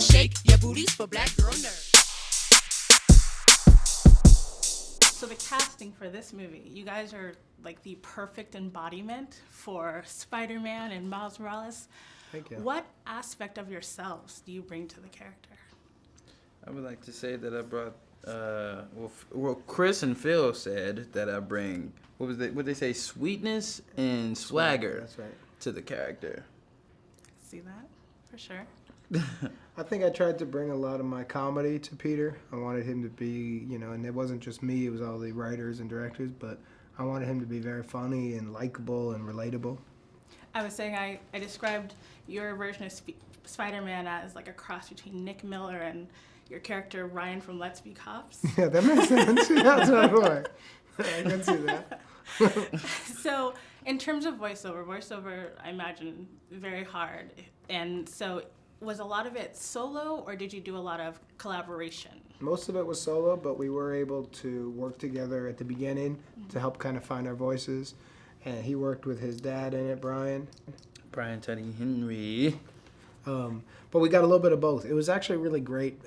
shake your booties for black girl nerds. So the casting for this movie, you guys are like the perfect embodiment for Spider-Man and Miles Morales. Thank you. What aspect of yourselves do you bring to the character? I would like to say that I brought, Chris and Phil said that I bring, what they say, sweetness and swagger That's right. to the character. See that? For sure. I think I tried to bring a lot of my comedy to Peter. I wanted him to be, and it wasn't just me, it was all the writers and directors, but I wanted him to be very funny and likable and relatable. I was saying I described your version of Spider-Man as like a cross between Nick Miller and your character Ryan from Let's Be Cops. Yeah, that makes sense. That's what I can see that. So in terms of voiceover, I imagine, very hard. And so was a lot of it solo, or did you do a lot of collaboration? Most of it was solo, but we were able to work together at the beginning to help kind of find our voices. And he worked with his dad in it, Brian. Tyree Henry. But we got a little bit of both. It was actually really great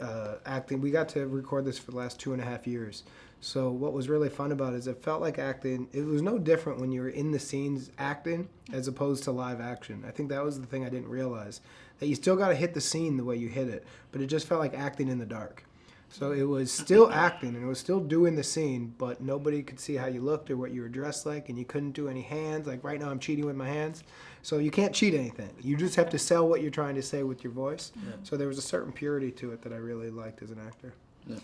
acting. We got to record this for the last 2.5 years. So what was really fun about it is it felt like acting. It was no different when you were in the scenes acting as opposed to live action. I think that was the thing I didn't realize. That you still got to hit the scene the way you hit it, but it just felt like acting in the dark. So it was still acting and it was still doing the scene, but nobody could see how you looked or what you were dressed like, and you couldn't do any hands. Like right now I'm cheating with my hands. So you can't cheat anything. You just have to sell what you're trying to say with your voice. Yeah. So there was a certain purity to it that I really liked as an actor. Yeah.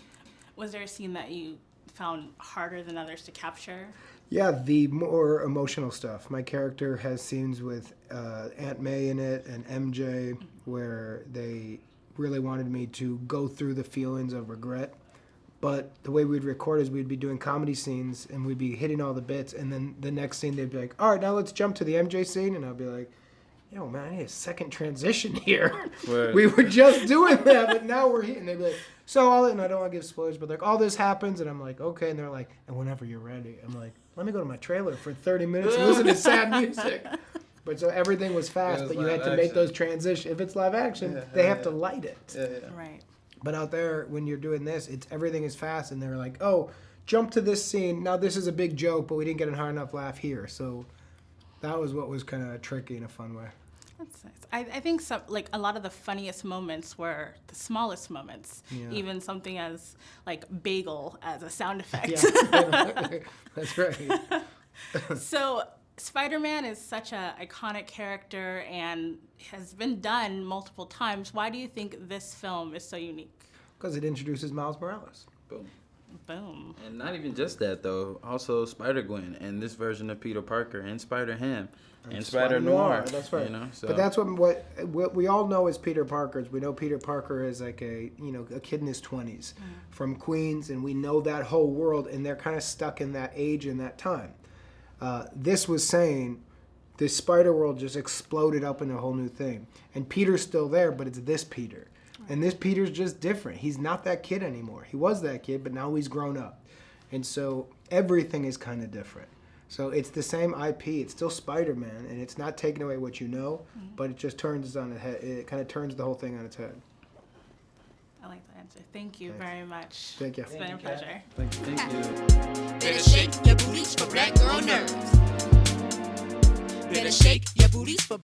Was there a scene that you found harder than others to capture? Yeah, the more emotional stuff. My character has scenes with Aunt May in it and MJ where they really wanted me to go through the feelings of regret. But the way we'd record is we'd be doing comedy scenes and we'd be hitting all the bits, and then the next scene they'd be like, all right, now let's jump to the MJ scene, and I'd be like, yo, man, I need a second transition here. Right. We were just doing that, but now we're here. And they'd be like, so all, and I don't want to give spoilers, but like all this happens, and I'm like, okay, and they're like, and whenever you're ready. I'm like, let me go to my trailer for 30 minutes and listen to sad music. But so everything was fast, but you had to make those transitions. If it's live action, they have to light it. Yeah. Right. But out there, when you're doing this, everything is fast, and they're like, oh, jump to this scene. Now this is a big joke, but we didn't get a hard enough laugh here. So that was what was kind of tricky in a fun way. That's nice. I think like a lot of the funniest moments were the smallest moments. Yeah. Even something as like bagel as a sound effect. Yeah, that's right. So Spider-Man is such an iconic character and has been done multiple times. Why do you think this film is so unique? Because it introduces Miles Morales. Boom. Boom. And not even just that, though. Also Spider-Gwen and this version of Peter Parker and Spider-Ham and Spider-Noir. That's right. So. But that's what we all know is Peter Parker's. We know Peter Parker is like a kid in his 20s from Queens, and we know that whole world, and they're kind of stuck in that age and that time. This was saying this spider world just exploded up in a whole new thing. And Peter's still there, but it's this Peter. And this Peter's just different. He's not that kid anymore. He was that kid, but now he's grown up. And so everything is kind of different. So it's the same IP. It's still Spider-Man, and it's not taking away what you know, but it just turns it on its head. It kind of turns the whole thing on its head. I like that answer. Thank you very much. Thank you. It's been a pleasure. Thank you. Better shake your booties for black girl nerds. Better shake your booties for